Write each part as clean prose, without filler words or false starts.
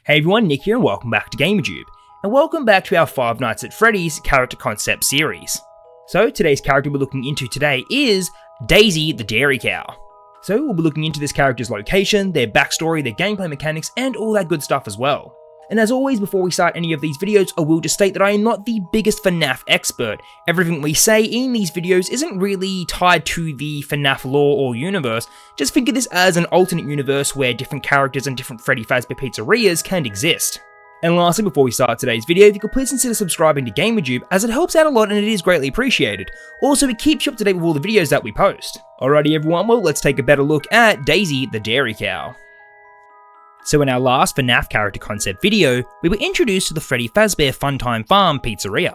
Hey everyone, Nick here and welcome back to GamerTube, and welcome back to our Five Nights at Freddy's character concept series. So today's character we're looking into today is Daisy the Dairy Cow. So we'll be looking into this character's location, their backstory, their gameplay mechanics, and all that good stuff as well. And as always, before we start any of these videos, I will just state that I am not the biggest FNAF expert. Everything we say in these videos isn't really tied to the FNAF lore or universe. Just think of this as an alternate universe where different characters and different Freddy Fazbear pizzerias can exist. And lastly, before we start today's video, if you could please consider subscribing to GamerTube, as it helps out a lot and it is greatly appreciated. Also, it keeps you up to date with all the videos that we post. Alrighty everyone, well let's take a better look at Daisy the Dairy Cow. So in our last FNAF character concept video, we were introduced to the Freddy Fazbear Funtime Farm pizzeria.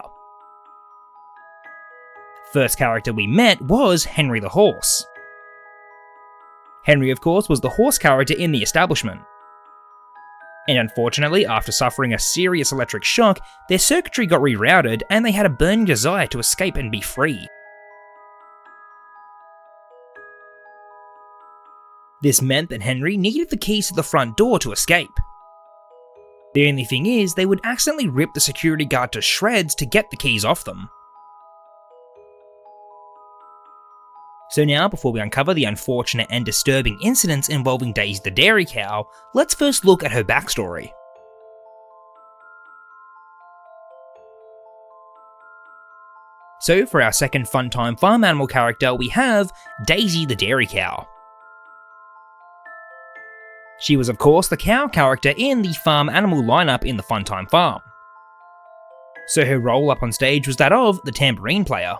First character we met was Henry the Horse. Henry, of course, was the horse character in the establishment. And unfortunately, after suffering a serious electric shock, their circuitry got rerouted and they had a burning desire to escape and be free. This meant that Henry needed the keys to the front door to escape. The only thing is, they would accidentally rip the security guard to shreds to get the keys off them. So now, before we uncover the unfortunate and disturbing incidents involving Daisy the Dairy Cow, let's first look at her backstory. So for our second Funtime Farm animal character, we have Daisy the Dairy Cow. She was of course the cow character in the farm animal lineup in the Funtime Farm. So her role up on stage was that of the tambourine player.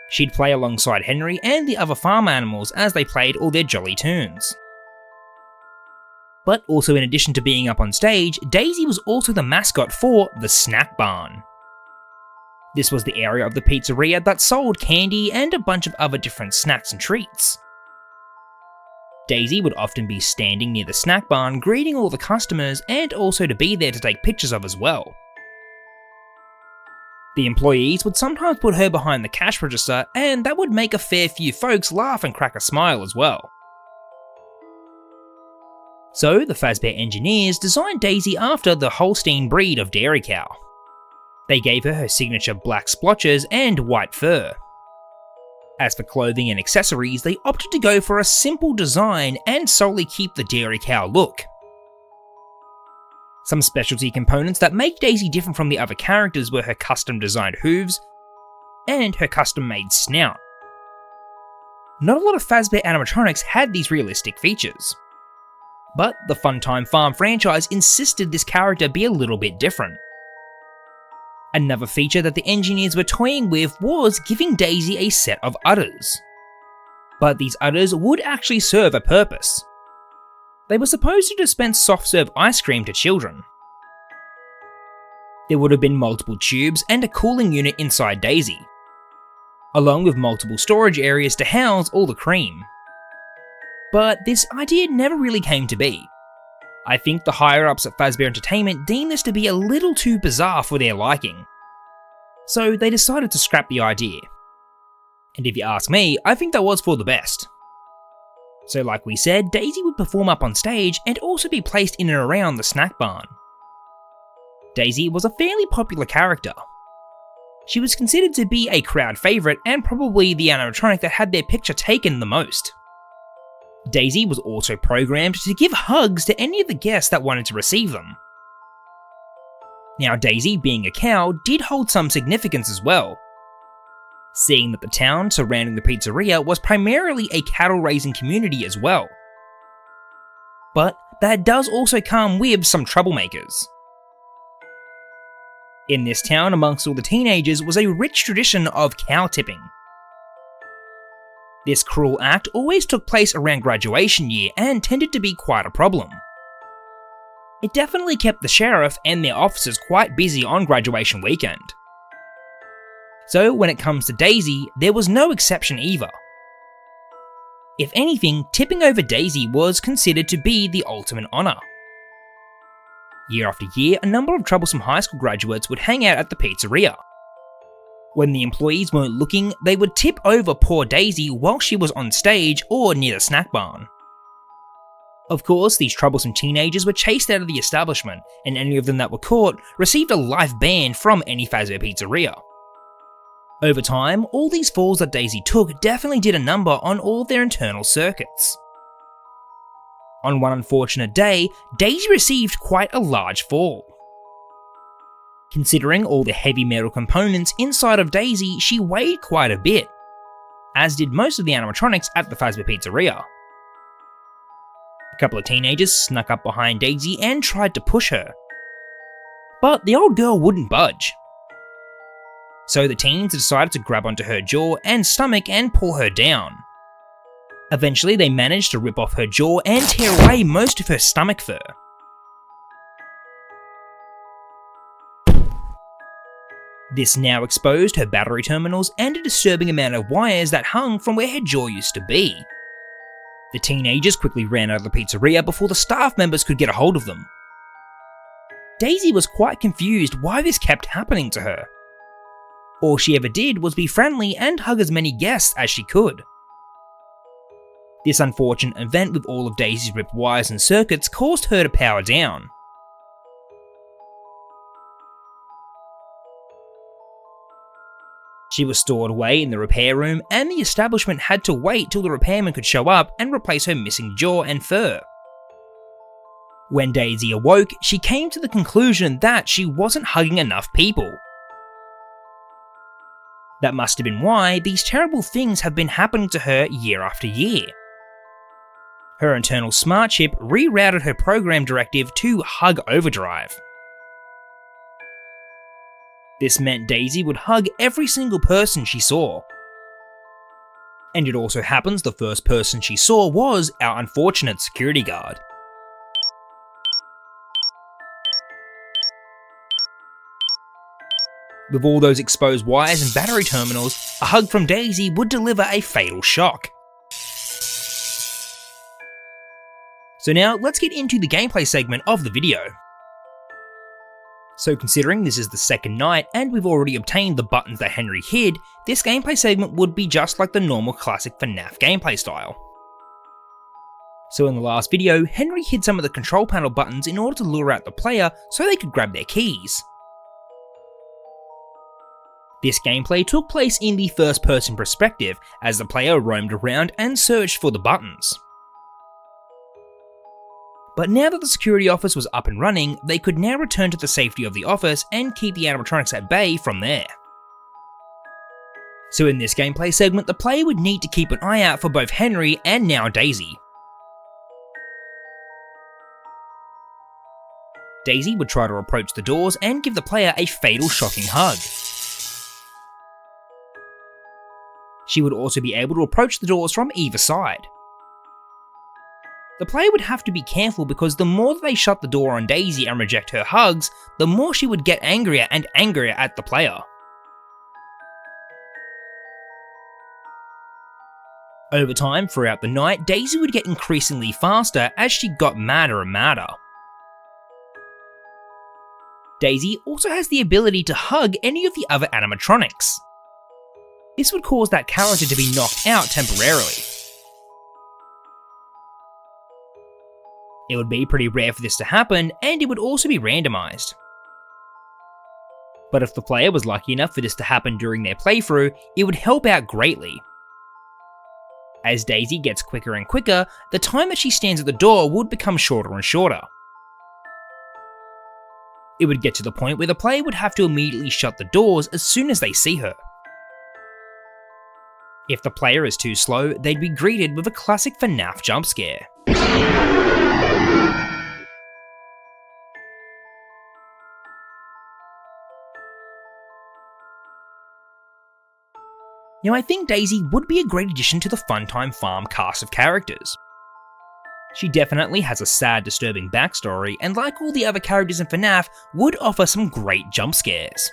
She'd play alongside Henry and the other farm animals as they played all their jolly tunes. But also, in addition to being up on stage, Daisy was also the mascot for the Snack Barn. This was the area of the pizzeria that sold candy and a bunch of other different snacks and treats. Daisy would often be standing near the snack barn greeting all the customers and also to be there to take pictures of as well. The employees would sometimes put her behind the cash register and that would make a fair few folks laugh and crack a smile as well. So the Fazbear engineers designed Daisy after the Holstein breed of dairy cow. They gave her signature black splotches and white fur. As for clothing and accessories, they opted to go for a simple design and solely keep the dairy cow look. Some specialty components that make Daisy different from the other characters were her custom designed hooves and her custom made snout. Not a lot of Fazbear animatronics had these realistic features, but the Funtime Farm franchise insisted this character be a little bit different. Another feature that the engineers were toying with was giving Daisy a set of udders. But these udders would actually serve a purpose. They were supposed to dispense soft-serve ice cream to children. There would have been multiple tubes and a cooling unit inside Daisy, along with multiple storage areas to house all the cream. But this idea never really came to be. I think the higher-ups at Fazbear Entertainment deemed this to be a little too bizarre for their liking. So they decided to scrap the idea. And if you ask me, I think that was for the best. So like we said, Daisy would perform up on stage and also be placed in and around the snack barn. Daisy was a fairly popular character. She was considered to be a crowd favourite and probably the animatronic that had their picture taken the most. Daisy was also programmed to give hugs to any of the guests that wanted to receive them. Now Daisy, being a cow, did hold some significance as well, seeing that the town surrounding the pizzeria was primarily a cattle-raising community as well. But that does also come with some troublemakers. In this town, amongst all the teenagers, was a rich tradition of cow tipping. This cruel act always took place around graduation year and tended to be quite a problem. It definitely kept the sheriff and their officers quite busy on graduation weekend. So when it comes to Daisy, there was no exception either. If anything, tipping over Daisy was considered to be the ultimate honour. Year after year, a number of troublesome high school graduates would hang out at the pizzeria. When the employees weren't looking, they would tip over poor Daisy while she was on stage or near the snack barn. Of course, these troublesome teenagers were chased out of the establishment, and any of them that were caught received a life ban from any Fazbear pizzeria. Over time, all these falls that Daisy took definitely did a number on all of their internal circuits. On one unfortunate day, Daisy received quite a large fall. Considering all the heavy metal components inside of Daisy, she weighed quite a bit, as did most of the animatronics at the Fazbear pizzeria. A couple of teenagers snuck up behind Daisy and tried to push her, but the old girl wouldn't budge. So the teens decided to grab onto her jaw and stomach and pull her down. Eventually they managed to rip off her jaw and tear away most of her stomach fur. This now exposed her battery terminals and a disturbing amount of wires that hung from where her jaw used to be. The teenagers quickly ran out of the pizzeria before the staff members could get a hold of them. Daisy was quite confused why this kept happening to her. All she ever did was be friendly and hug as many guests as she could. This unfortunate event with all of Daisy's ripped wires and circuits caused her to power down. She was stored away in the repair room, and the establishment had to wait till the repairman could show up and replace her missing jaw and fur. When Daisy awoke, she came to the conclusion that she wasn't hugging enough people. That must have been why these terrible things have been happening to her year after year. Her internal smart chip rerouted her program directive to hug overdrive. This meant Daisy would hug every single person she saw. And it also happens the first person she saw was our unfortunate security guard. With all those exposed wires and battery terminals, a hug from Daisy would deliver a fatal shock. So now let's get into the gameplay segment of the video. So considering this is the second night and we've already obtained the buttons that Henry hid, this gameplay segment would be just like the normal classic FNAF gameplay style. So in the last video, Henry hid some of the control panel buttons in order to lure out the player so they could grab their keys. This gameplay took place in the first person perspective as the player roamed around and searched for the buttons. But now that the security office was up and running, they could now return to the safety of the office and keep the animatronics at bay from there. So in this gameplay segment, the player would need to keep an eye out for both Henry and now Daisy. Daisy would try to approach the doors and give the player a fatal shocking hug. She would also be able to approach the doors from either side. The player would have to be careful because the more that they shut the door on Daisy and reject her hugs, the more she would get angrier and angrier at the player. Over time, throughout the night, Daisy would get increasingly faster as she got madder and madder. Daisy also has the ability to hug any of the other animatronics. This would cause that character to be knocked out temporarily. It would be pretty rare for this to happen, and it would also be randomized. But if the player was lucky enough for this to happen during their playthrough, it would help out greatly. As Daisy gets quicker and quicker, the time that she stands at the door would become shorter and shorter. It would get to the point where the player would have to immediately shut the doors as soon as they see her. If the player is too slow, they'd be greeted with a classic FNAF jump scare. Now I think Daisy would be a great addition to the Funtime Farm cast of characters. She definitely has a sad, disturbing backstory, and like all the other characters in FNAF, would offer some great jump scares.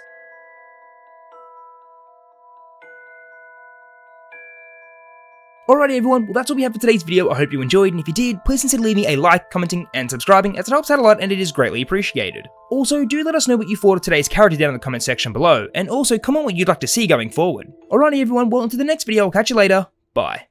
Alrighty everyone, well that's all we have for today's video. I hope you enjoyed, and if you did, please consider leaving a like, commenting, and subscribing, as it helps out a lot and it is greatly appreciated. Also, do let us know what you thought of today's character down in the comment section below, and also comment what you'd like to see going forward. Alrighty everyone, well until the next video, I'll catch you later, bye.